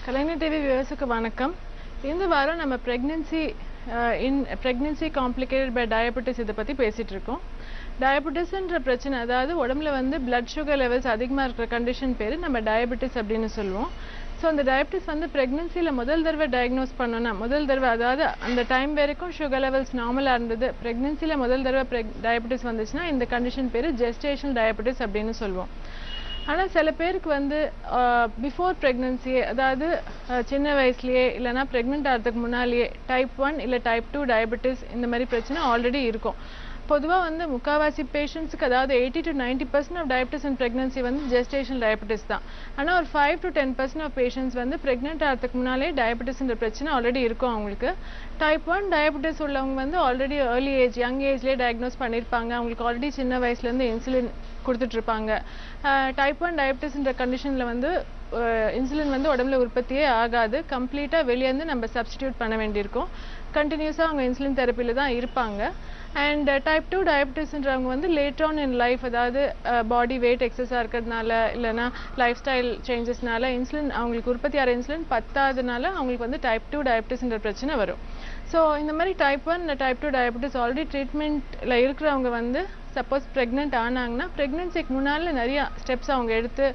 கலைஞர் TV வியூவர்ஸுக்கு வணக்கம். இந்த வாரம் நம்ம pregnancy complicated by diabetes இத பத்தி பேசிட்டு இருக்கோம். டயபெட்டிஸ்ன்ற பிரச்சனை, அதாவது உடம்புல வந்து blood sugar levels அதிகமா இருக்கிற கண்டிஷன் பேரு நம்ம டயபெட்டிஸ் அப்படின்னு சொல்லுவோம். ஸோ அந்த டயபெட்டிஸ் வந்து பிரெக்னன்சியில் முதல் தடவை டயக்னோஸ் பண்ணோன்னா, முதல் தடவை அதாவது அந்த டைம் வரைக்கும் சுகர் லெவல்ஸ் நார்மலாக இருந்தது, பிரெக்னன்சியில் முதல் தடவை டயபெட்டிஸ் வந்துச்சுன்னா இந்த கண்டிஷன் பேர் ஜெஸ்டேஷனல் டயபெட்டிஸ் அப்படின்னு சொல்லுவோம். ஆனால் சில பேருக்கு வந்து பிஃபோர் ப்ரெக்னன்சியே, அதாவது சின்ன வயசுலேயே இல்லைனா ப்ரெக்னென்ட் ஆகிறதுக்கு முன்னாலேயே டைப் 1 இல்லை டைப் 2 டயபெட்டிஸ் இந்த மாதிரி பிரச்சனை ஆல்ரெடி இருக்கும். பொதுவாக வந்து முக்கால்வாசி பேஷண்ட்ஸுக்கு, அதாவது 80 to 90% of diabetes and pregnancy வந்து ஜெஸ்டேஷனல் டயபெட்டிஸ் தான். ஆனால் ஒரு 5 to 10% ஆஃப் பேஷண்ட்ஸ் வந்து ப்ரெக்னென்ட் ஆகிறதுக்கு முன்னாலே டயபெட்டிஸ்ன்ற பிரச்சனை ஆல்ரெடி இருக்கும் அவங்களுக்கு. டைப் 1 டயபெட்டிஸ் உள்ளவங்க வந்து ஆல்ரெடி ஏர்லி ஏஜ், யங் ஏஜ்லேயே டயக்னோஸ் பண்ணியிருப்பாங்க. அவங்களுக்கு ஆல்ரெடி சின்ன வயசுலேருந்து இன்சுலின் கொடுத்துட்ருப்பாங்க. டைப் 1 டயபெட்டிஸ்ன்ற கண்டிஷனில் வந்து இன்சுலின் வந்து உடம்புல உற்பத்தியே ஆகாது, கம்ப்ளீட்டாக வெளியேருந்து நம்ம சப்ஸ்டிடியூட் பண்ண வேண்டியிருக்கும். கண்டினியூஸாக அவங்க இன்சுலின் தெரப்பியில் தான் இருப்பாங்க. அண்ட் டைப் 2 டயபெட்டிஸ்ன்றவங்க வந்து லேட்டர் ஆன் இன் லைஃப், அதாவது பாடி வெயிட் எக்ஸஸாக இருக்கிறதுனால இல்லைனா லைஃப் ஸ்டைல் சேஞ்சஸ்னால இன்சுலின் அவங்களுக்கு உற்பத்தி ஆகிற இன்சுலின் பத்தாததுனால அவங்களுக்கு வந்து டைப் 2 டயபெட்டிஸ்ன்ற பிரச்சனை வரும். ஸோ இந்த மாதிரி டைப் 1 டைப் 2 டயபெட்டிஸ் ஆல்ரெடி ட்ரீட்மெண்ட்டில் இருக்கிறவங்க வந்து சப்போஸ் ப்ரெக்னென்ட் ஆனாங்கன்னா ப்ரெக்னென்சிக்கு முன்னால் நிறையா ஸ்டெப்ஸ் அவங்க எடுத்து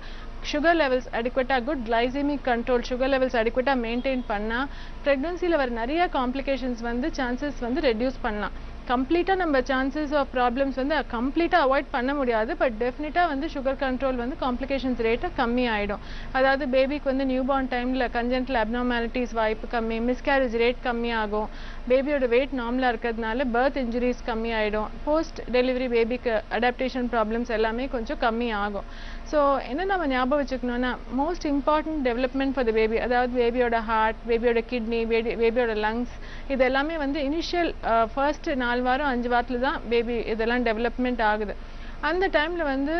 சுகர் லெவல்ஸ் அடிக்குவேட்டாக, good glycemic control, sugar levels அடிக்குவேட்டாக மெயின்டைன் பண்ணால் ப்ரெக்னன்சியில் வர நிறைய காம்ப்ளிகேஷன்ஸ் வந்து சான்சஸ் வந்து ரெடியூஸ் பண்ணலாம். கம்ப்ளீட்டாக நம்ம சான்சஸ் ஆஃப் ப்ராப்ளம்ஸ் வந்து கம்ப்ளீட்டாக அவாய்ட் பண்ண முடியாது, பட் டெஃபினட்டாக வந்து சுகர் கண்ட்ரோல் வந்து காம்ப்ளிகேஷன்ஸ் ரேட்டை கம்மி ஆகிடும். அதாவது பேபிக்கு வந்து நியூ பார்ன் டைமில் கன்ஜென்டல் அப்னார்மாலிட்டிஸ் வாய்ப்பு கம்மி, மிஸ்கேரேஜ் ரேட் கம்மியாகும், பேபியோட வெயிட் நார்மலாக இருக்கிறதுனால பர்த் இன்ஜுரிஸ் கம்மி ஆகிடும், போஸ்ட் டெலிவரி பேபிக்கு அடாப்டேஷன் ப்ராப்ளம்ஸ் எல்லாமே கொஞ்சம் கம்மி ஆகும். ஸோ என்ன நம்ம ஞாபகம் வச்சுக்கணும்னா, most important development for the baby, அதாவது பேபியோட ஹார்ட், பேபியோட கிட்னி, பேபியோட லங்ஸ், இது எல்லாமே வந்து இனிஷியல் ஃபர்ஸ்ட் 4 வாரம் 5 வாரத்தில் தான் பேபி இதெல்லாம் டெவலப்மெண்ட் ஆகுது. அந்த டைமில் வந்து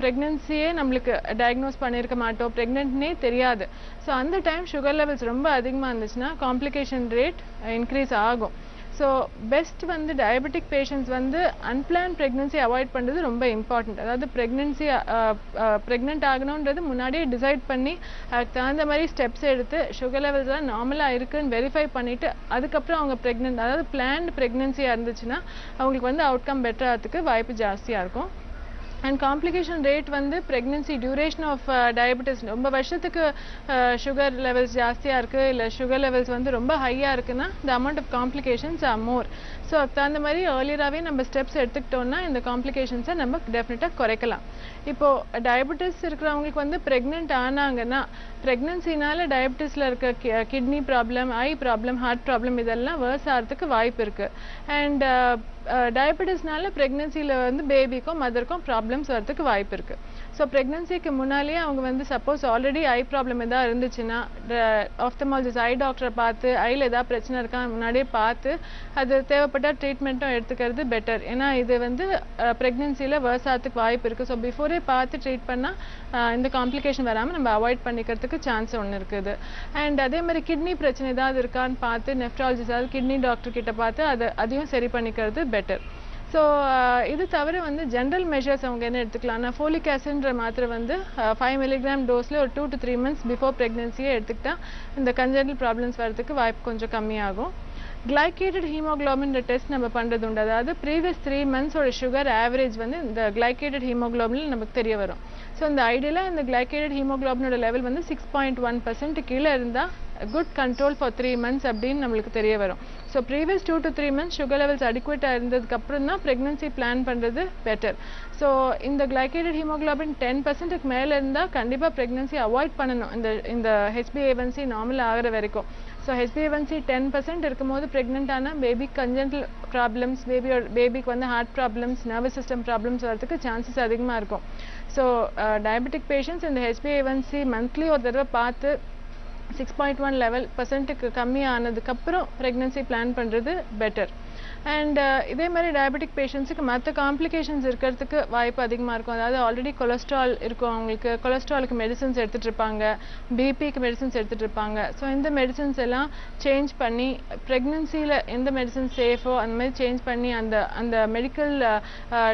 ப்ரெக்னன்சியே நம்மளுக்கு டயக்னோஸ் பண்ணியிருக்க மாட்டோம், ப்ரெக்னென்ட்னே தெரியாது. ஸோ அந்த டைம் சுகர் லெவல்ஸ் ரொம்ப அதிகமாக இருந்துச்சுன்னா காம்ப்ளிகேஷன் ரேட் இன்க்ரீஸ் ஆகும். ஸோ பெஸ்ட் வந்து டயபெட்டிக் பேஷண்ட்ஸ் வந்து அன்பிளான் ப்ரெக்னன்சி அவாய்ட் பண்ணுறது ரொம்ப இம்பார்ட்டண்ட். அதாவது ப்ரெக்னென்ட் ஆகணுன்றது முன்னாடியே டிசைட் பண்ணி அதுக்கு தகுந்த மாதிரி ஸ்டெப்ஸ் எடுத்து சுகர் லெவல்ஸ்லாம் நார்மலாக இருக்குன்னு வெரிஃபை பண்ணிவிட்டு அதுக்கப்புறம் அவங்க ப்ரெக்னென்ட், அதாவது பிளான்டு ப்ரெக்னன்சியாக இருந்துச்சுன்னா அவங்களுக்கு வந்து அவுட்கம் பெட்டர் ஆகிறதுக்கு வாய்ப்பு ஜாஸ்தியாக இருக்கும். அண்ட் காம்ப்ளிகேஷன் ரேட் வந்து ப்ரெக்னன்சி டியூரேஷன் ஆஃப் டயபெட்டிஸ் ரொம்ப வருஷத்துக்கு சுகர் லெவல்ஸ் ஜாஸ்தியாக இருக்குது இல்லை சுகர் லெவல்ஸ் வந்து ரொம்ப ஹையாக இருக்குன்னா the amount of complications are more. So அதுக்கு தகுந்த மாதிரி ஏர்லியராகவே நம்ம ஸ்டெப்ஸ் எடுத்துக்கிட்டோம்னா இந்த காம்ப்ளிகேஷன்ஸை நம்ம டெஃபினட்டாக குறைக்கலாம். இப்போது டயபெட்டிஸ் இருக்கிறவங்களுக்கு வந்து ப்ரெக்னென்ட் ஆனாங்கன்னா ப்ரெக்னன்சினால டயபெட்டிஸில் இருக்க kidney problem, eye problem, heart problem இதெல்லாம் வேர்ஸ் ஆகிறதுக்கு வாய்ப்பு இருக்குது. அண்ட் டயபெட்டிஸ்னால ப்ரெக்னன்சியில் வந்து பேபிக்கும் மதருக்கும் ப்ராப்ளம்ஸ் வரதுக்கு வாய்ப்பு இருக்குது. ஸோ ப்ரெக்னன்சிக்கு முன்னாலேயே அவங்க வந்து சப்போஸ் ஆல்ரெடி ஐ ப்ராப்ளம் எதாவது இருந்துச்சுன்னா ஆப்தமாலஜிஸ்ட், ஐ டாக்டரை பார்த்து ஐயில் எதாவது பிரச்சனை இருக்கா முன்னாடியே பார்த்து அது தேவைப்பட்ட ட்ரீட்மெண்ட்டும் எடுத்துக்கிறது பெட்டர். ஏன்னா இது வந்து ப்ரெக்னன்சியில் வேர்ஸ் ஆகிறதுக்கு வாய்ப்பு இருக்குது. ஸோ பிஃபோரே பார்த்து ட்ரீட் பண்ணால் இந்த காம்ப்ளிகேஷன் வராமல் நம்ம அவாய்ட் பண்ணிக்கிறதுக்கு சான்ஸ் ஒன்று இருக்குது. அண்ட் அதே மாதிரி கிட்னி பிரச்சனை ஏதாவது இருக்கான்னு பார்த்து நெஃப்ராலஜிஸ்ட், அதாவது கிட்னி டாக்டர் கிட்ட பார்த்து அதையும் சரி பண்ணிக்கிறது பெட்டர். ஸோ இது தவிர வந்து ஜென்ரல் மெஷர்ஸ் அவங்க என்ன எடுத்துக்கலாம்னா, ஃபோலிக் ஆசிட்ன்ற மாத்திரை வந்து 5 mg டோஸில் ஒரு 2 to 3 months பிஃபோர் ப்ரெக்னன்சியே எடுத்துக்கிட்டா இந்த கன்ஜென்டல் ப்ராப்ளம்ஸ் வரதுக்கு வாய்ப்பு கொஞ்சம் கம்மியாகும். கிளைகேட்டட் ஹீமோக்ளோபின் டெஸ்ட் நம்ம பண்ணுறது உண்டு. அதாவது ப்ரீவியஸ் 3 months சுகர் ஆவரேஜ் வந்து இந்த கிளைகேட்டட் ஹீமோக்ளோபின் நமக்கு தெரிய வரும். ஸோ இந்த ஐடியலாக இந்த கிளைகேட்டட் ஹீமோக்ளோபினோட லெவல் வந்து 6.1% கீழே இருந்தால் குட் கண்ட்ரோல் ஃபார் 3 months அப்படின்னு நம்மளுக்கு தெரிய வரும். So previous 2 to 3 months sugar levels அடிக்குவேட்டாக இருந்ததுக்கப்புறம் தான் ப்ரெக்னன்சி பிளான் பண்ணுறது பெட்டர். ஸோ இந்த கிளைகேட்டட் ஹீமோக்ளோபின் 10%க்கு மேலே இருந்தால் கண்டிப்பாக ப்ரெக்னன்சி அவாய்ட் பண்ணணும், இந்த HbA1c நார்மல் ஆகிற வரைக்கும். ஸோ HbA1c 10% இருக்கும்போது ப்ரெக்னென்ட் ஆனால் பேபிக்கு கன்ஜென்டல் ப்ராப்ளம்ஸ், பேபிக்கு வந்து heart problems, nervous system problems வரதுக்கு சான்சஸ் அதிகமாக இருக்கும். ஸோ டயபெட்டிக் பேஷண்ட்ஸ் இந்த HbA1c மந்த்லி ஒரு தடவை பார்த்து 6.1 லெவல்% கம்மி ஆனதுக்கப்புறம் ப்ரெக்னன்சி பிளான் பண்ணுறது பெட்டர். அண்ட் இதே மாதிரி டயபெட்டிக் பேஷண்ட்ஸுக்கு மற்ற காம்ப்ளிகேஷன்ஸ் இருக்கிறதுக்கு வாய்ப்பு அதிகமாக இருக்கும். அதாவது ஆல்ரெடி கொலஸ்ட்ரால் இருக்கும், அவங்களுக்கு கொலஸ்ட்ராலுக்கு மெடிசன்ஸ் எடுத்துகிட்டு இருப்பாங்க, பிபிக்கு மெடிசன்ஸ் எடுத்துகிட்டு இருப்பாங்க. ஸோ இந்த மெடிசன்ஸ் எல்லாம் சேஞ்ச் பண்ணி ப்ரெக்னன்சியில் எந்த மெடிசன் சேஃபோ அந்த மாதிரி சேஞ்ச் பண்ணி அந்த மெடிக்கல்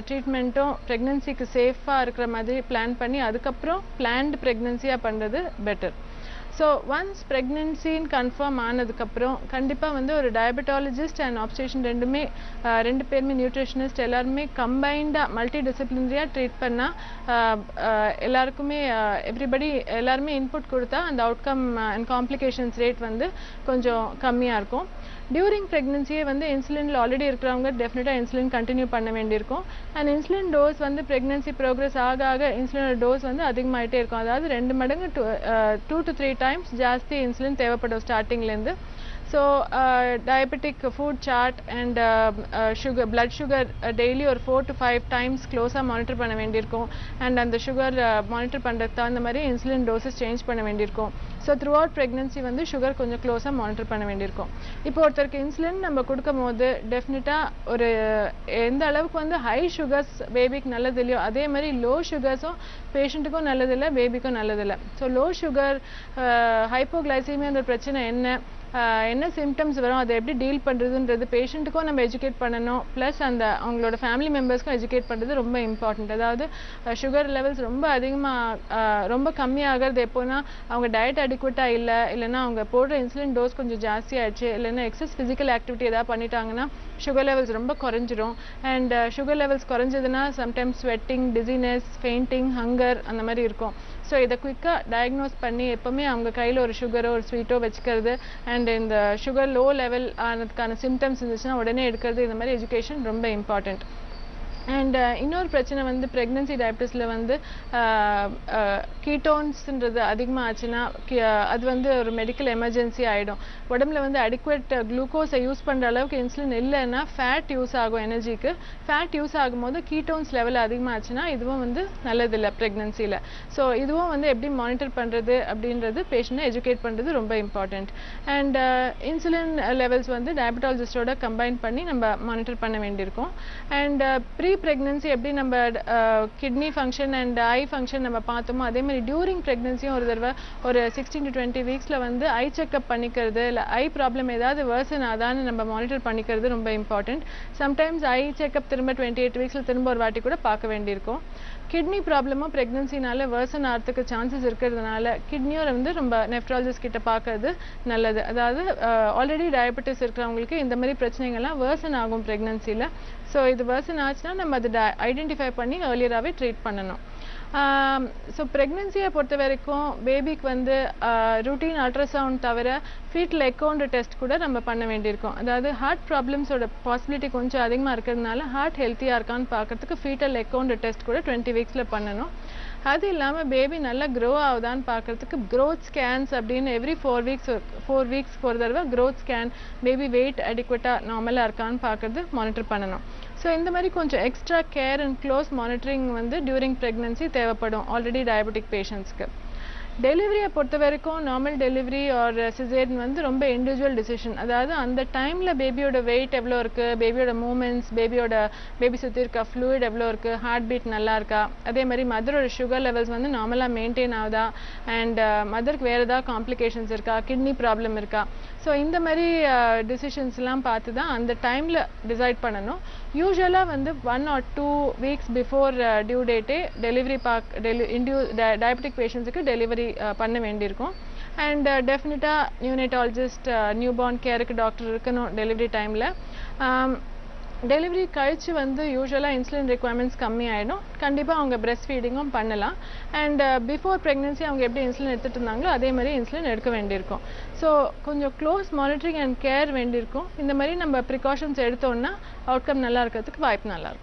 ட்ரீட்மெண்ட்டும் ப்ரெக்னன்சிக்கு சேஃபாக இருக்கிற மாதிரி பிளான் பண்ணி அதுக்கப்புறம் பிளான்டு ப்ரெக்னன்சியாக பண்ணுறது பெட்டர். ஸோ ஒன்ஸ் ப்ரெக்னென்சின்னு கன்ஃபார்ம் ஆனதுக்கப்புறம் கண்டிப்பாக வந்து ஒரு டயபெட்டாலஜிஸ்ட் அண்ட் ஆப்ஸ்டேஷன் ரெண்டு பேருமே நியூட்ரிஷனிஸ்ட் எல்லாருமே கம்பைண்டாக மல்டி டிசிப்ளினரியாக ட்ரீட் பண்ணால் எல்லாருக்குமே எல்லாருமே இன்புட் கொடுத்தா அந்த அவுட்கம் அண்ட் காம்ப்ளிகேஷன்ஸ் ரேட் வந்து கொஞ்சம் கம்மியாக இருக்கும். டியூரிங் ப்ரெக்னென்சியே வந்து இன்சுலினில் ஆல்ரெடி இருக்கிறவங்க டெஃபினட்டாக இன்சுலின் கண்டினியூ பண்ண வேண்டியிருக்கும். அண்ட் இன்சுலின் டோஸ் வந்து ப்ரெக்னென்சி ப்ரோக்ரஸ் ஆக ஆக இன்சுலினோட டோஸ் வந்து அதிகமாகிட்டே இருக்கும். அதாவது 2 மடங்கு 2 to 3 times ஜாஸ்தி இன்சுலின் தேவைப்படும் ஸ்டார்டிங்லேருந்து. So diabetic food chart and blood sugar daily ஒரு 4 to 5 times க்ளோஸாக மானிட்டர் பண்ண வேண்டியிருக்கும். அண்ட் அந்த சுகர் மானிட்டர் பண்ணுறதுக்கு தகுந்த மாதிரி இன்சுலின் டோசஸ் சேஞ்ச் பண்ண வேண்டியிருக்கும். ஸோ த்ரூ அவுட் ப்ரெக்னென்சி வந்து சுகர் கொஞ்சம் க்ளோஸாக மானிட்டர் பண்ண வேண்டியிருக்கும். இப்போ ஒருத்தருக்கு இன்சுலின் நம்ம கொடுக்கும் போது டெஃபினட்டாக ஒரு எந்த அளவுக்கு வந்து ஹை சுகர்ஸ் பேபிக்கு நல்லது இல்லையோ அதே மாதிரி லோ சுகர்ஸும் பேஷண்ட்டுக்கும் நல்லதில்லை, பேபிக்கும் நல்லதில்லை. ஸோ லோ சுகர் ஹைப்போகிளைசீமியான்ற பிரச்சனை என்ன சிம்டம்ஸ் வரும், அதை எப்படி டீல் பண்ணுறதுன்றது பேஷண்ட்டுக்கும் நம்ம எஜுகேட் பண்ணணும். ப்ளஸ் அவங்களோட ஃபேமிலி மெம்பர்ஸ்க்கும் எஜுகேட் பண்ணுறது ரொம்ப இம்பார்ட்டண்ட். அதாவது சுகர் லெவல்ஸ் ரொம்ப கம்மியாகிறது எப்போனா அவங்க டயட் அடிக்வட்டாக இல்லைன்னா அவங்க போடுற இன்சுலின் டோஸ் கொஞ்சம் ஜாஸ்தி ஆயிடுச்சு, இல்லைன்னா எக்ஸஸ் ஃபிசிக்கல் ஆக்டிவிட்டி ஏதாவது பண்ணிட்டாங்கன்னா சுகர் லெவல்ஸ் ரொம்ப குறைஞ்சிரும். அண்ட் சுகர் லெவல்ஸ் குறைஞ்சதுன்னா sometimes sweating, dizziness, fainting, hunger அந்த மாதிரி இருக்கும். ஸோ இதை குயிக்காக டயக்னோஸ் பண்ணி எப்போவுமே அவங்க கையில் ஒரு சுகரோ ஒரு ஸ்வீட்டோ வச்சுக்கிறது அண்ட் இந்த சுகர் லோ லெவல் ஆனதுக்கான சிம்டம்ஸ் இருந்துச்சுன்னா உடனே எடுக்கிறது, இந்த மாதிரி எஜுகேஷன் ரொம்ப இம்பார்ட்டண்ட். அண்ட் இன்னொரு பிரச்சனை வந்து ப்ரெக்னென்சி டயபிட்டிஸில் வந்து கீட்டோன்ஸ்ன்றது அதிகமாக ஆச்சுன்னா அது வந்து ஒரு மெடிக்கல் எமர்ஜென்சி ஆகிடும். உடம்புல வந்து அடிக்குவேட் குளுக்கோஸை யூஸ் பண்ணுற அளவுக்கு இன்சுலின் இல்லைன்னா ஃபேட் யூஸ் ஆகும் எனர்ஜிக்கு. ஃபேட் யூஸ் ஆகும்போது கீட்டோன்ஸ் லெவல் அதிகமாக ஆச்சுன்னா இதுவும் வந்து நல்லதில்லை ப்ரெக்னென்சியில். ஸோ இதுவும் வந்து எப்படி மானிட்டர் பண்ணுறது அப்படின்றது பேஷண்ட்டை எஜுகேட் பண்ணுறது ரொம்ப இம்பார்ட்டண்ட். அண்ட் இன்சுலின் லெவல்ஸ் வந்து டயபெட்டாலஜிஸ்டோட கம்பைன் பண்ணி நம்ம மானிட்டர் பண்ண வேண்டியிருக்கும். அண்ட் ப்ரெக்னென்சி எப்படி நம்ம kidney function and I function நம்ம பார்த்தோமோ அதே மாதிரி டியூரிங் ப்ரெக்னென்சியும் ஒரு தடவை ஒரு 16 to 20 வீக்ஸில் வந்து ஐ செக்அப் பண்ணிக்கிறது, இல்லை ஐ ப்ராப்ளம் ஏதாவது வேர்சன் ஆதான்னு நம்ம மானிட்டர் பண்ணிக்கிறது ரொம்ப இம்பார்ட்டண்ட். சம்டைம்ஸ் ஐ செக்அப் திரும்ப 28 வீக்ஸில் திரும்ப ஒரு வாட்டி கூட பார்க்க வேண்டியிருக்கும். கிட்னி ப்ராப்ளமும் ப்ரெக்னென்சினால வேர்சன் ஆகிறதுக்கு சான்சஸ் இருக்கிறதுனால கிட்னியும் வந்து ரொம்ப நெஃப்ராலஜிஸ்ட் கிட்ட பார்க்கறது நல்லது. அதாவது ஆல்ரெடி டயபெட்டிஸ் இருக்கிறவங்களுக்கு இந்த மாதிரி பிரச்சனைகள்லாம் வேர்சன் ஆகும் ப்ரெக்னென்சியில். ஸோ இது வேர்சன் ஆச்சுன்னா நம்ம அதை ஐடென்டிஃபை பண்ணி ஏர்லியராகவே ட்ரீட் பண்ணணும். ஸோ ப்ரெக்னென்சியை பொறுத்த வரைக்கும் பேபிக்கு வந்து ரூட்டீன் அல்ட்ராசவுண்ட் தவிர ஃபீட்டல் எக்கோன்ற டெஸ்ட் கூட நம்ம பண்ண வேண்டியிருக்கோம். அதாவது ஹார்ட் ப்ராப்ளம்ஸோட பாசிபிலிட்டி கொஞ்சம் அதிகமாக இருக்கிறதுனால ஹார்ட் ஹெல்த்தியாக இருக்கான்னு பார்க்கறதுக்கு ஃபீட்டல் எக்கோன்ற டெஸ்ட் கூட 20 வீக்ஸில் பண்ணணும். அது இல்லாமல் பேபி நல்லா க்ரோ ஆகுதான்னு பார்க்கறதுக்கு க்ரோத் ஸ்கேன்ஸ் அப்படின்னு எவ்ரி 4 வீக்ஸ்க்கு ஒரு தடவை க்ரோத் ஸ்கேன், பேபி வெயிட் அடிக்வட்டாக நார்மலாக இருக்கான்னு பார்க்கறது மானிட்டர் பண்ணணும். ஸோ இந்த மாதிரி கொஞ்சம் extra care and close monitoring வந்து டியூரிங் ப்ரெக்னென்சி தேவைப்படும் ஆல்ரெடி டயபெட்டிக் பேஷண்ட்ஸ்க்கு. டெலிவரியை பொறுத்த வரைக்கும் நார்மல் டெலிவரி ஆர் சிசேரியன் வந்து ரொம்ப இண்டிவிஜுவல் டிசிஷன். அதாவது அந்த டைமில் பேபியோட வெயிட் எவ்வளோ இருக்குது, பேபியோட மூமெண்ட்ஸ், பேபி சுற்றி இருக்க ஃப்ளூயிட் எவ்வளோ இருக்குது, ஹார்ட் பீட் நல்லா இருக்கா, அதே மாதிரி மதரோட சுகர் லெவல்ஸ் வந்து நார்மலாக மெயின்டைன் ஆகுதா, அண்ட் மதருக்கு வேறு ஏதாவது காம்ப்ளிகேஷன்ஸ் இருக்கா, கிட்னி ப்ராப்ளம் இருக்கா. ஸோ இந்த மாதிரி டிசிஷன்ஸ்லாம் பார்த்து தான் அந்த டைமில் டிசைட் பண்ணணும். யூஸ்வலாக வந்து 1 or 2 வீக்ஸ் பிஃபோர் டியூ டேட்டே டயபெட்டிக் பேஷண்ட்ஸுக்கு டெலிவரி பண்ண வேண்டியிருக்கும். அண்ட் டெஃபினட்டாக நியூனேட்டாலஜிஸ்ட், நியூபார்ன் கேருக்கு டாக்டர் இருக்கணும் டெலிவரி டைமில். டெலிவரி கழிச்சு வந்து யூஸ்வலாக இன்சுலின் ரெக்குவயர்மெண்ட்ஸ் கம்மி ஆகிடும். கண்டிப்பாக அவங்க பிரெஸ்ட் ஃபீடிங்கும் பண்ணலாம். அண்ட் பிஃபோர் ப்ரெக்னென்சி அவங்க எப்படி இன்சுலின் எடுத்துகிட்டு இருந்தாங்களோ அதே மாதிரி இன்சுலின் எடுக்க வேண்டியிருக்கும். ஸோ கொஞ்சம் க்ளோஸ் மானிட்டரிங் அண்ட் கேர் வேண்டியிருக்கும். இந்த மாதிரி நம்ம ப்ரிகாஷன்ஸ் எடுத்தோன்னா அவுட்கம் நல்லா இருக்கிறதுக்கு வாய்ப்பு நல்லாயிருக்கும்.